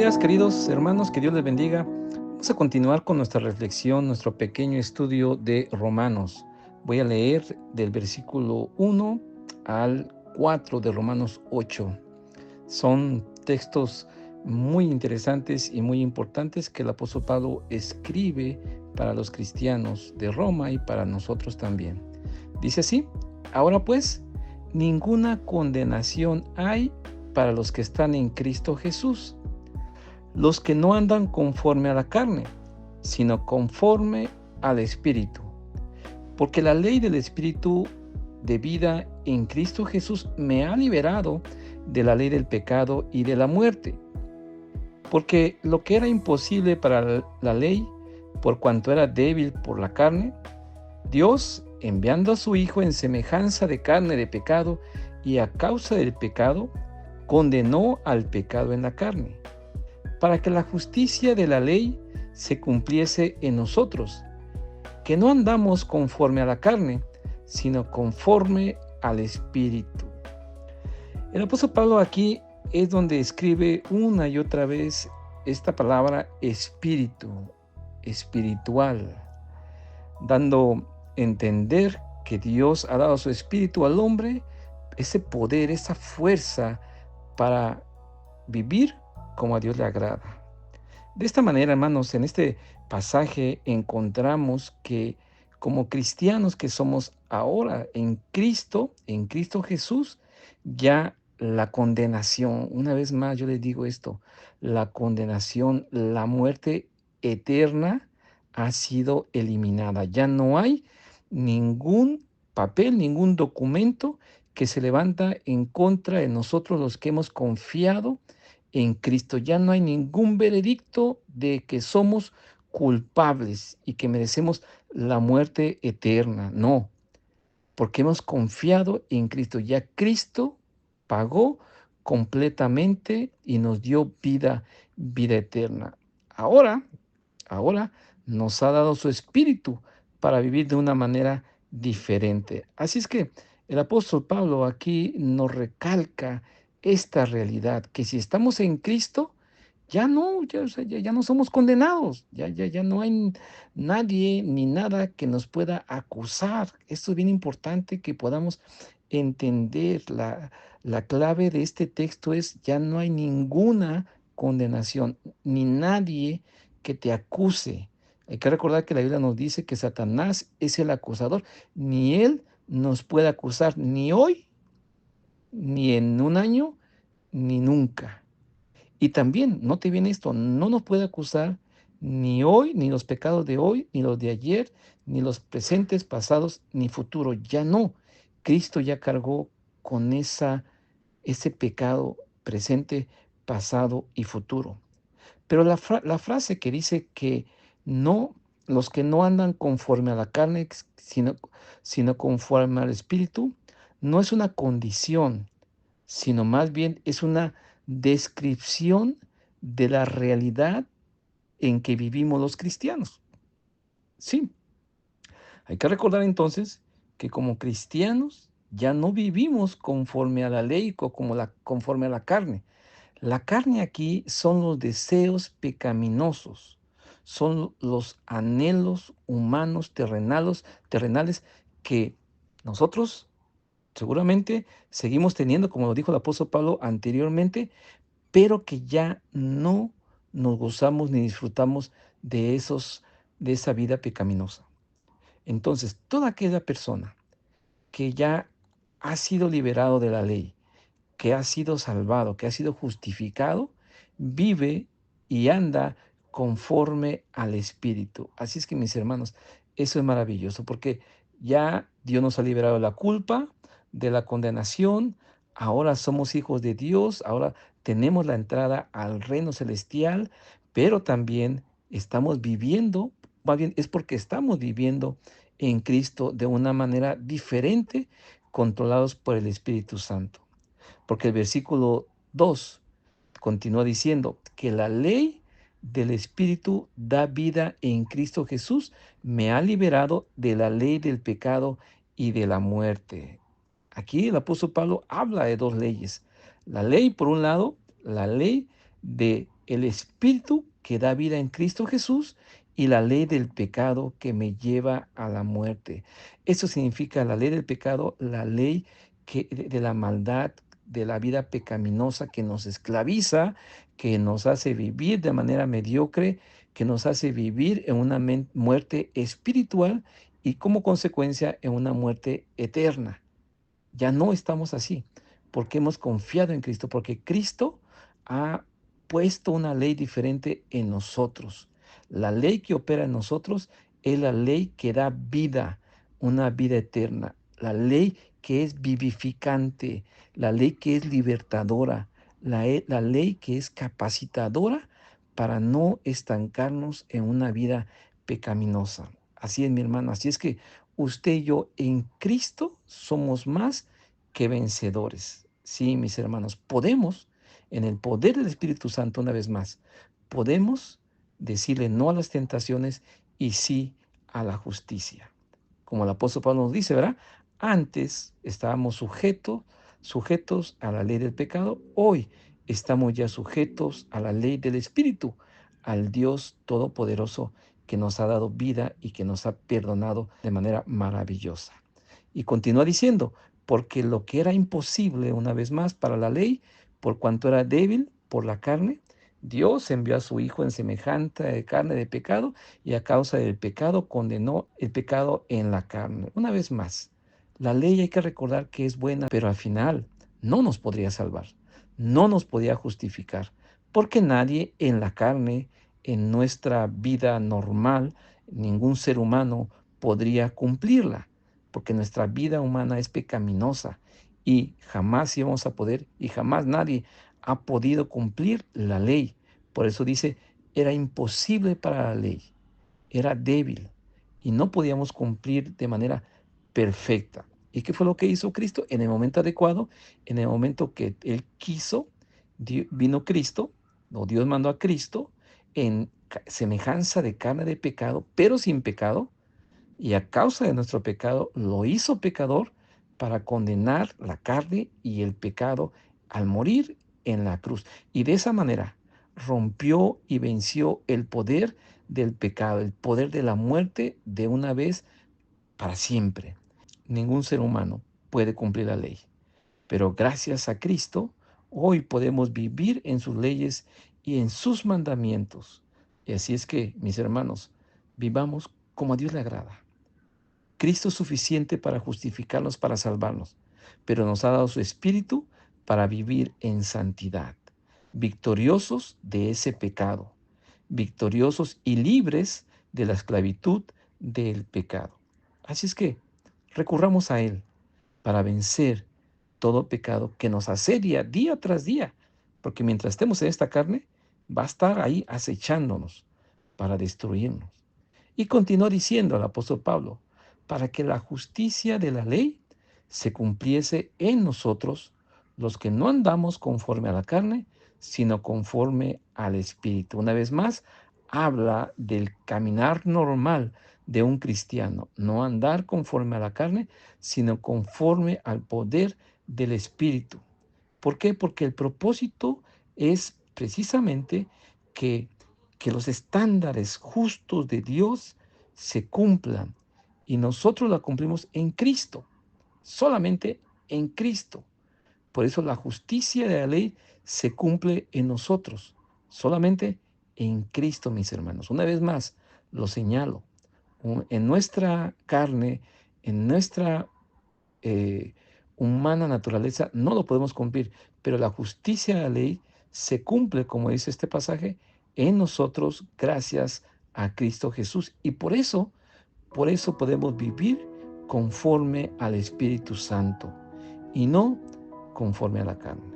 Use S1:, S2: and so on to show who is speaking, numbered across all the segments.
S1: días, queridos hermanos, que Dios les bendiga. Vamos a continuar con nuestra reflexión, nuestro pequeño estudio de Romanos. Voy a leer del versículo 1 al 4 de Romanos 8. Son textos muy interesantes y muy importantes que el apóstol Pablo escribe para los cristianos de Roma y para nosotros también. Dice así: ahora pues, ninguna condenación hay para los que están en Cristo Jesús, los que no andan conforme a la carne, sino conforme al Espíritu. Porque la ley del Espíritu de vida en Cristo Jesús me ha liberado de la ley del pecado y de la muerte. Porque lo que era imposible para la ley, por cuanto era débil por la carne, Dios, enviando a su Hijo en semejanza de carne de pecado, y a causa del pecado, condenó al pecado en la carne, para que la justicia de la ley se cumpliese en nosotros, que no andamos conforme a la carne, sino conforme al Espíritu. El apóstol Pablo aquí es donde escribe una y otra vez esta palabra espíritu, espiritual, dando a entender que Dios ha dado su espíritu al hombre, ese poder, esa fuerza para vivir como a Dios le agrada. De esta manera, hermanos, en este pasaje encontramos que como cristianos que somos ahora en Cristo Jesús, ya la condenación, una vez más yo les digo esto, la condenación, la muerte eterna ha sido eliminada. Ya no hay ningún papel, ningún documento que se levanta en contra de nosotros los que hemos confiado en Cristo. Ya no hay ningún veredicto de que somos culpables y que merecemos la muerte eterna. No, porque hemos confiado en Cristo. Ya Cristo pagó completamente y nos dio vida eterna. Ahora nos ha dado su espíritu para vivir de una manera diferente. Así es que el apóstol Pablo aquí nos recalca esta realidad, que si estamos en Cristo, ya no somos condenados, ya no hay nadie ni nada que nos pueda acusar. Esto es bien importante que podamos entender. La clave de este texto es: ya no hay ninguna condenación, ni nadie que te acuse. Hay que recordar que la Biblia nos dice que Satanás es el acusador. Ni él nos puede acusar, ni hoy, ni en un año, ni nunca. Y también, note bien esto, no nos puede acusar ni hoy, ni los pecados de hoy, ni los de ayer, ni los presentes, pasados, ni futuro. Ya no. Cristo ya cargó con ese pecado presente, pasado y futuro. Pero la frase que dice que no, los que no andan conforme a la carne, sino conforme al Espíritu, no es una condición, sino más bien es una descripción de la realidad en que vivimos los cristianos. Sí, hay que recordar entonces que como cristianos ya no vivimos conforme a la ley o conforme a la carne. La carne aquí son los deseos pecaminosos, son los anhelos humanos terrenales que nosotros seguramente seguimos teniendo, como lo dijo el apóstol Pablo anteriormente, pero que ya no nos gozamos ni disfrutamos de esa vida pecaminosa. Entonces, toda aquella persona que ya ha sido liberado de la ley, que ha sido salvado, que ha sido justificado, vive y anda conforme al Espíritu. Así es que, mis hermanos, eso es maravilloso, porque ya Dios nos ha liberado de la culpa, de la condenación. Ahora somos hijos de Dios, ahora tenemos la entrada al reino celestial, pero también estamos viviendo, más bien es porque estamos viviendo en Cristo de una manera diferente, controlados por el Espíritu Santo. Porque el versículo 2 continúa diciendo que la ley del Espíritu da vida en Cristo Jesús, me ha liberado de la ley del pecado y de la muerte. Aquí el apóstol Pablo habla de dos leyes. La ley, por un lado, la ley de el Espíritu que da vida en Cristo Jesús y la ley del pecado que me lleva a la muerte. Eso significa la ley del pecado, la ley de la maldad, de la vida pecaminosa que nos esclaviza, que nos hace vivir de manera mediocre, que nos hace vivir en una muerte espiritual y como consecuencia en una muerte eterna. Ya no estamos así, porque hemos confiado en Cristo, porque Cristo ha puesto una ley diferente en nosotros. La ley que opera en nosotros es la ley que da vida, una vida eterna. La ley que es vivificante, la ley que es libertadora, la ley que es capacitadora para no estancarnos en una vida pecaminosa. Así es, mi hermano. Así es que usted y yo en Cristo somos más que vencedores. Sí, mis hermanos, podemos, en el poder del Espíritu Santo, una vez más, podemos decirle no a las tentaciones y sí a la justicia. Como el apóstol Pablo nos dice, ¿verdad? Antes estábamos sujetos a la ley del pecado, hoy estamos ya sujetos a la ley del Espíritu, al Dios Todopoderoso que nos ha dado vida y que nos ha perdonado de manera maravillosa. Y continúa diciendo, porque lo que era imposible, una vez más, para la ley, por cuanto era débil por la carne, Dios envió a su Hijo en semejante de carne de pecado y a causa del pecado condenó el pecado en la carne. Una vez más, la ley hay que recordar que es buena, pero al final no nos podría salvar, no nos podía justificar, porque nadie en la carne, en nuestra vida normal, ningún ser humano podría cumplirla, porque nuestra vida humana es pecaminosa y jamás íbamos a poder y jamás nadie ha podido cumplir la ley. Por eso dice, era imposible para la ley, era débil y no podíamos cumplir de manera perfecta. ¿Y qué fue lo que hizo Cristo? En el momento adecuado, en el momento que Él quiso, vino Cristo, o Dios mandó a Cristo en semejanza de carne de pecado, pero sin pecado, y a causa de nuestro pecado lo hizo pecador para condenar la carne y el pecado al morir en la cruz. Y de esa manera rompió y venció el poder del pecado, el poder de la muerte de una vez para siempre. Ningún ser humano puede cumplir la ley, pero gracias a Cristo hoy podemos vivir en sus leyes y en sus mandamientos. Y así es que, mis hermanos, vivamos como a Dios le agrada. Cristo es suficiente para justificarnos, para salvarnos, pero nos ha dado su Espíritu para vivir en santidad, victoriosos de ese pecado, victoriosos y libres de la esclavitud del pecado. Así es que recurramos a Él para vencer todo pecado que nos asedia día tras día, porque mientras estemos en esta carne, va a estar ahí acechándonos para destruirnos. Y continuó diciendo el apóstol Pablo, para que la justicia de la ley se cumpliese en nosotros, los que no andamos conforme a la carne, sino conforme al Espíritu. Una vez más, habla del caminar normal de un cristiano, no andar conforme a la carne, sino conforme al poder del Espíritu. ¿Por qué? Porque el propósito es precisamente que, que los estándares justos de Dios se cumplan y nosotros la cumplimos en Cristo, solamente en Cristo. Por eso la justicia de la ley se cumple en nosotros, solamente en Cristo, mis hermanos. Una vez más, lo señalo, en nuestra carne, en nuestra humana naturaleza, no lo podemos cumplir, pero la justicia de la ley se cumple, como dice este pasaje, en nosotros gracias a Cristo Jesús. Y por eso podemos vivir conforme al Espíritu Santo y no conforme a la carne.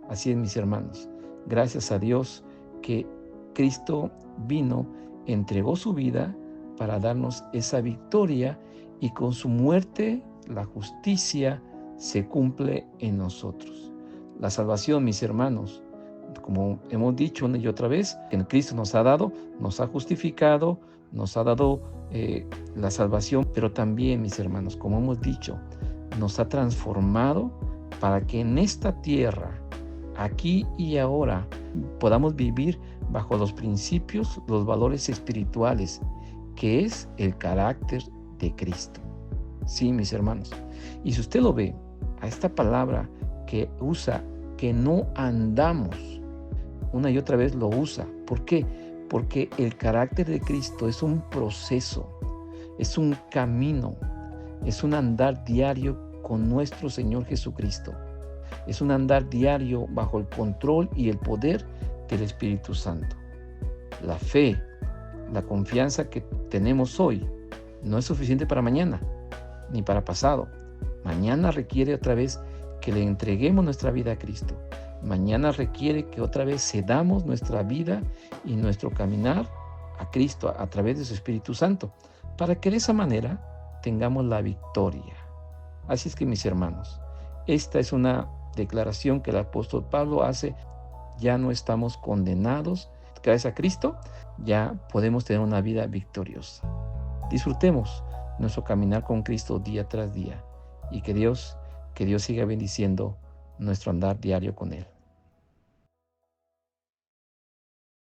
S1: Así es, mis hermanos. Gracias a Dios que Cristo vino, entregó su vida para darnos esa victoria y con su muerte la justicia se cumple en nosotros. La salvación, mis hermanos, como hemos dicho una y otra vez, que Cristo nos ha dado, nos ha justificado, nos ha dado la salvación, pero también, mis hermanos, como hemos dicho, nos ha transformado para que en esta tierra, aquí y ahora, podamos vivir bajo los principios, los valores espirituales, que es el carácter de Cristo. Sí, mis hermanos. Y si usted lo ve, a esta palabra que usa, que no andamos, una y otra vez lo usa. ¿Por qué? Porque el carácter de Cristo es un proceso, es un camino, es un andar diario con nuestro Señor Jesucristo. Es un andar diario bajo el control y el poder del Espíritu Santo. La fe, la confianza que tenemos hoy no es suficiente para mañana, ni para pasado. Mañana requiere otra vez que le entreguemos nuestra vida a Cristo. Mañana requiere que otra vez cedamos nuestra vida y nuestro caminar a Cristo a través de su Espíritu Santo, para que de esa manera tengamos la victoria. Así es que, mis hermanos, esta es una declaración que el apóstol Pablo hace. Ya no estamos condenados. Gracias a Cristo, ya podemos tener una vida victoriosa. Disfrutemos nuestro caminar con Cristo día tras día y que Dios siga bendiciendo nuestro andar diario con Él.